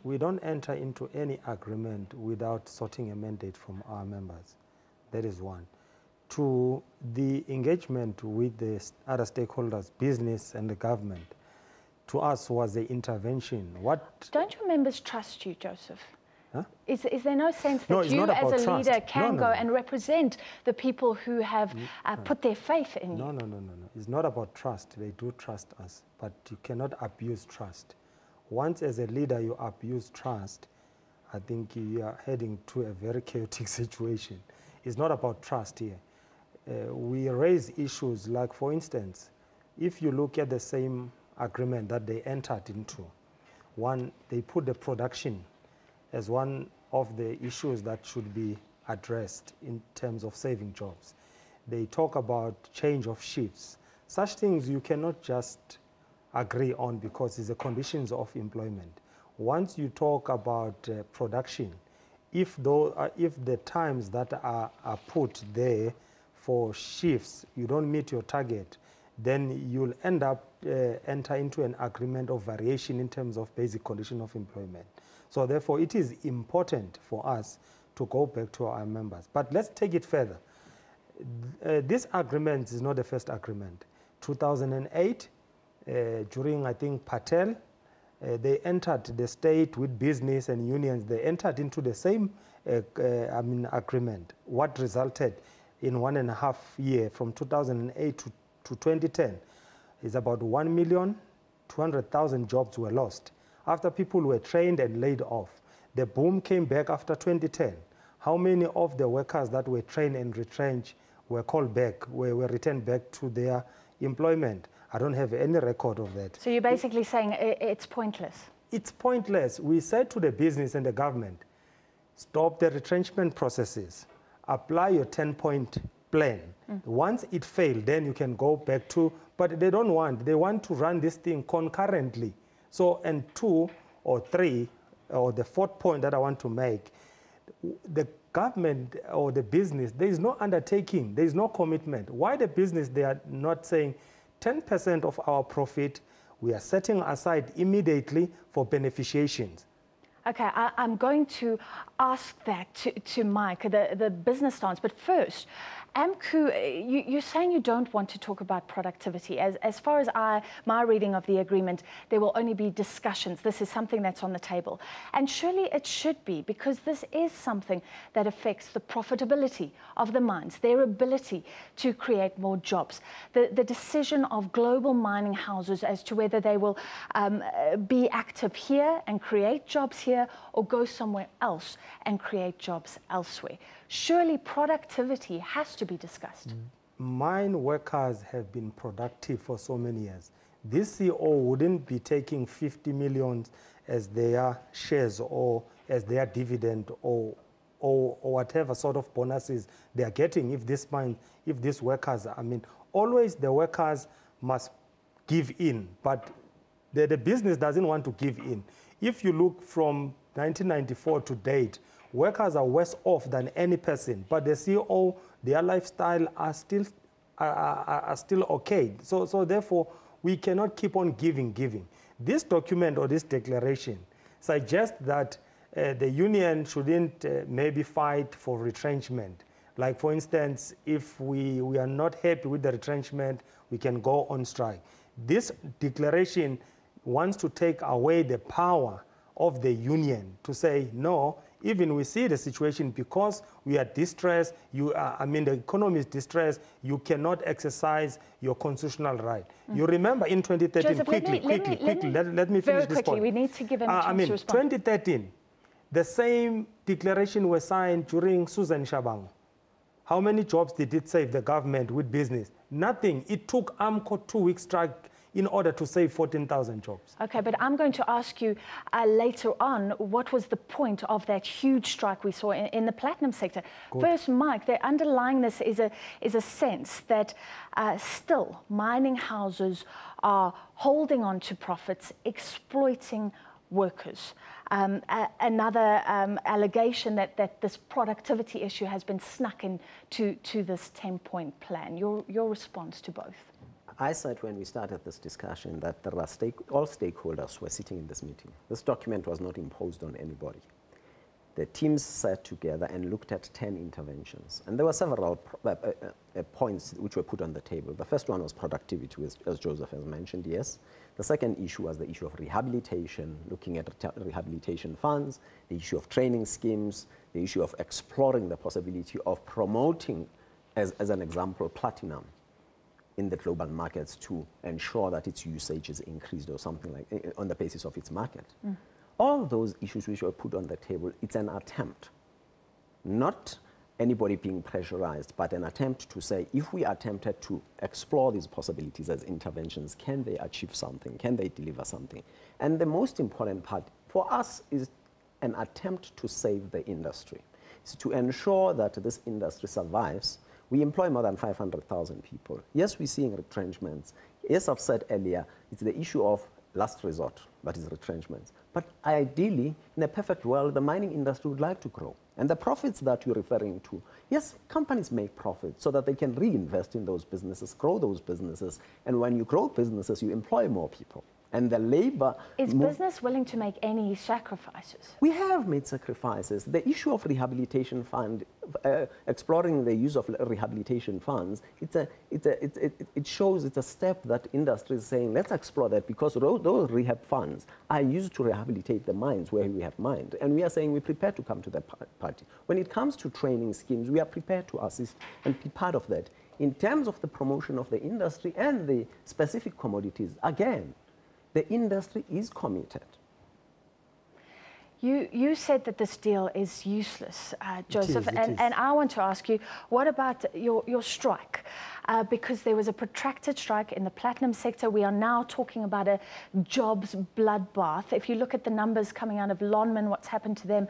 we don't enter into any agreement without sorting a mandate from our members. That is one. Two, the engagement with the other stakeholders, business and the government, to us was the intervention. Don't your members trust you, Joseph? Huh? Is there no sense that you as a leader can go and represent the people who have put their faith in you? No. It's not about trust. They do trust us, but you cannot abuse trust. Once as a leader you abuse trust, I think you are heading to a very chaotic situation. It's not about trust here. We raise issues like, for instance, if you look at the same agreement that they entered into, one, they put the production as one of the issues that should be addressed in terms of saving jobs. They talk about change of shifts. Such things you cannot just agree on because it's the conditions of employment. Once you talk about production, if the times that are put there for shifts, you don't meet your target, then you'll end up enter into an agreement of variation in terms of basic condition of employment. So therefore, it is important for us to go back to our members. But let's take it further. This agreement is not the first agreement. 2008, during, I think, Patel, they entered the state with business and unions. They entered into the same agreement. What resulted in 1.5 years, from 2008 to 2010, is about 1,200,000 jobs were lost. After people were trained and laid off. The boom came back after 2010. How many of the workers that were trained and retrenched were called back, were returned back to their employment? I don't have any record of that. So you're basically saying it's pointless? It's pointless. We said to the business and the government, stop the retrenchment processes, apply your 10-point plan. Once it failed, then you can go back to, but they don't want, they want to run this thing concurrently. So, and 2 or 3, or the 4th point that I want to make, the government or the business, there is no undertaking, there is no commitment. Why the business, they are not saying 10% of our profit, we are setting aside immediately for beneficiations? Okay, I'm going to ask that to Mike, the business stance, but first, AMCU, you're saying you don't want to talk about productivity. As far as my reading of the agreement, there will only be discussions. This is something that's on the table. And surely it should be, because this is something that affects the profitability of the mines, their ability to create more jobs. The decision of global mining houses as to whether they will be active here and create jobs here or go somewhere else and create jobs elsewhere. Surely productivity has to be discussed. Mine workers have been productive for so many years. This CEO wouldn't be taking 50 million as their shares or as their dividend or whatever sort of bonuses they are getting if these workers, I mean, always the workers must give in, but the business doesn't want to give in. If you look from 1994 to date, workers are worse off than any person, but the CEO, their lifestyle are still okay. So therefore, we cannot keep on giving. This document or this declaration suggests that the union shouldn't maybe fight for retrenchment. Like, for instance, if we are not happy with the retrenchment, we can go on strike. This declaration wants to take away the power of the union to say, no, even we see the situation because we are distressed, the economy is distressed, you cannot exercise your constitutional right. You remember in 2013, Joseph, quickly, let me finish this point. We need to give him a chance to respond. 2013, the same declaration was signed during Susan Shabangu. How many jobs did it save the government with business? Nothing. It took AMCU 2-week strike in order to save 14,000 jobs. Okay, but I'm going to ask you later on, what was the point of that huge strike we saw in the platinum sector? Good. First, Mike, underlying this is a sense that still mining houses are holding on to profits, exploiting workers. Another allegation that this productivity issue has been snuck into this 10-point plan. Your response to both? I said when we started this discussion that there are all stakeholders were sitting in this meeting. This document was not imposed on anybody. The teams sat together and looked at 10 interventions. And there were several points which were put on the table. The first one was productivity, as Joseph has mentioned, yes. The second issue was the issue of rehabilitation, looking at rehabilitation funds, the issue of training schemes, the issue of exploring the possibility of promoting, as an example, platinum in the global markets to ensure that its usage is increased or something like on the basis of its market. Mm. All those issues which were put on the table, it's an attempt, not anybody being pressurized, but an attempt to say, if we attempted to explore these possibilities as interventions, can they achieve something? Can they deliver something? And the most important part for us is an attempt to save the industry. It's to ensure that this industry survives. We employ more than 500,000 people. Yes, we're seeing retrenchments. Yes, I've said earlier, it's the issue of last resort, that is retrenchments. But ideally, in a perfect world, the mining industry would like to grow. And the profits that you're referring to, yes, companies make profits so that they can reinvest in those businesses, grow those businesses. And when you grow businesses, you employ more people. And the labor... Is business willing to make any sacrifices? We have made sacrifices. The issue of rehabilitation fund, exploring the use of rehabilitation funds, it shows it's a step that industry is saying, let's explore that, because those rehab funds are used to rehabilitate the mines where we have mined. And we are saying we're prepared to come to the party. When it comes to training schemes, we are prepared to assist and be part of that. In terms of the promotion of the industry and the specific commodities, again, the industry is committed. You said that this deal is useless, Joseph, and I want to ask you, what about your strike? Because there was a protracted strike in the platinum sector. We are now talking about a jobs bloodbath. If you look at the numbers coming out of Lonmin, what's happened to them,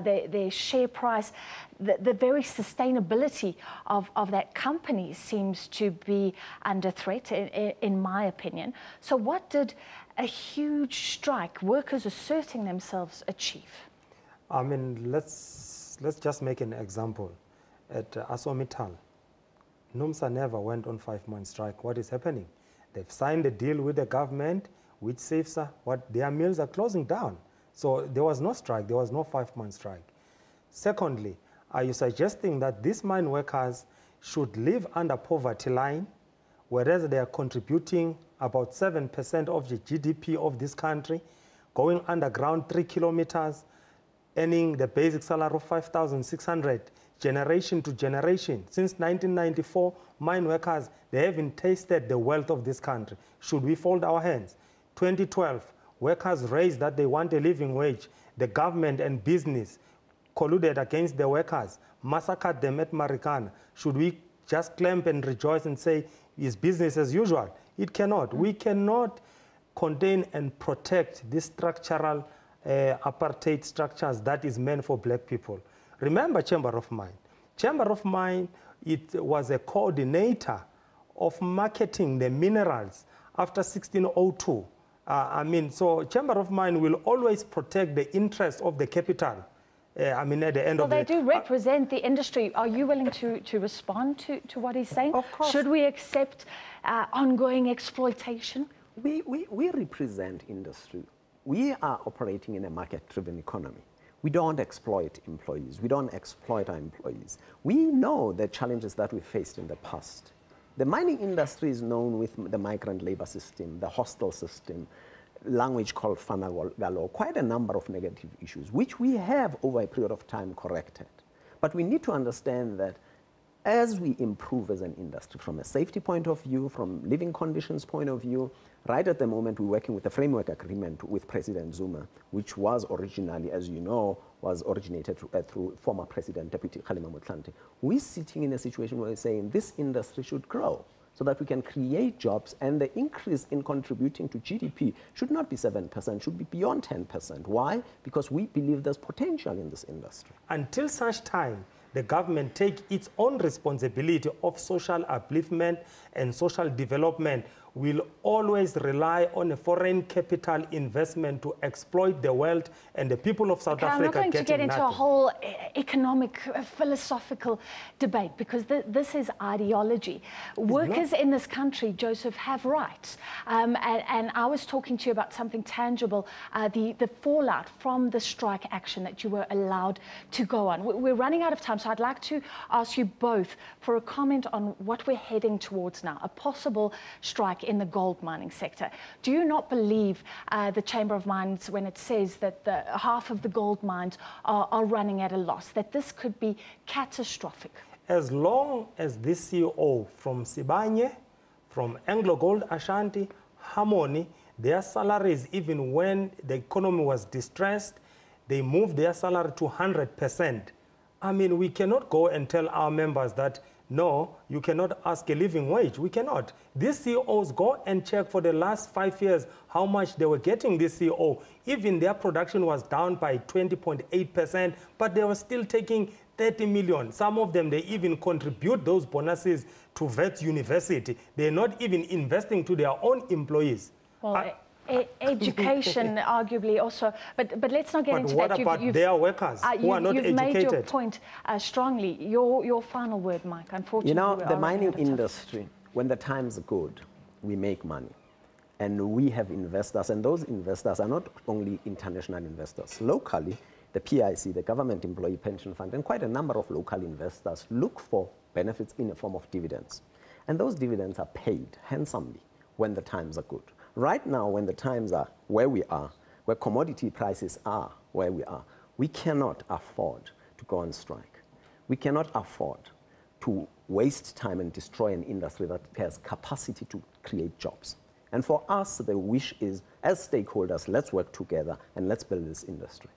their share price, the very sustainability of that company seems to be under threat, in my opinion. So what did a huge strike, workers asserting themselves, achieve? I mean, let's just make an example. At ArcelorMittal, NUMSA never went on 5-month strike. What is happening? They've signed a deal with the government, which saves what their mills are closing down. So there was no strike, there was no 5-month strike. Secondly, are you suggesting that these mine workers should live under poverty line, whereas they are contributing about 7% of the GDP of this country, going underground 3 kilometers, earning the basic salary of 5,600, generation to generation? Since 1994, mine workers, they haven't tasted the wealth of this country. Should we fold our hands? 2012, workers raised that they want a living wage. The government and business colluded against the workers, massacred them at Marikana. Should we just clamp and rejoice and say, it's business as usual? It cannot. We cannot contain and protect these structural apartheid structures that is meant for black people. Remember Chamber of Mine. Chamber of Mine, it was a coordinator of marketing the minerals after 1602. So Chamber of Mine will always protect the interests of the capital. At the end of the... Well, they do represent the industry. Are you willing to respond to what he's saying? Of course. Should we accept ongoing exploitation? We represent industry. We are operating in a market-driven economy. We don't exploit employees. We don't exploit our employees. We know the challenges that we faced in the past. The mining industry is known with the migrant labor system, the hostile system, language called Fanagalo, quite a number of negative issues, which we have over a period of time corrected. But we need to understand that as we improve as an industry, from a safety point of view, from living conditions point of view, right at the moment we're working with a framework agreement with President Zuma, which was originally, as you know, was originated through former President Deputy Kgalema Motlanthe. We're sitting in a situation where we're saying this industry should grow so that we can create jobs, and the increase in contributing to GDP should not be 7%, should be beyond 10%. Why? Because we believe there's potential in this industry. Until such time, the government take its own responsibility of social upliftment and social development, will always rely on a foreign capital investment to exploit the wealth, and the people of South Africa I'm not going to get into nothing. a whole economic, philosophical debate, because this is ideology. Workers in this country, Joseph, have rights. And I was talking to you about something tangible, the fallout from the strike action that you were allowed to go on. We're running out of time, so I'd like to ask you both for a comment on what we're heading towards now, a possible strike in the gold mining sector. Do you not believe the Chamber of Mines when it says that half of the gold mines are running at a loss, that this could be catastrophic? As long as this CEO from Sibanye, from Anglo Gold Ashanti, Harmony, their salaries, even when the economy was distressed, they moved their salary to 100%. I mean, we cannot go and tell our members that, no, you cannot ask a living wage. We cannot. These CEOs, go and check for the last 5 years how much they were getting this CEO. Even their production was down by 20.8%, but they were still taking 30 million. Some of them, they even contribute those bonuses to Vets University. They're not even investing to their own employees. Well, education, arguably also, but let's not get into that. But what about their workers who are not educated? You've made your point strongly. Your final word, Mike. Unfortunately, you know, the mining industry, when the times are good, we make money. And we have investors, and those investors are not only international investors. Locally, the PIC, the Government Employee Pension Fund, and quite a number of local investors look for benefits in the form of dividends. And those dividends are paid handsomely when the times are good. Right now, when the times are where we are, where commodity prices are where we are, we cannot afford to go on strike. We cannot afford to waste time and destroy an industry that has capacity to create jobs. And for us, the wish is, as stakeholders, let's work together and let's build this industry.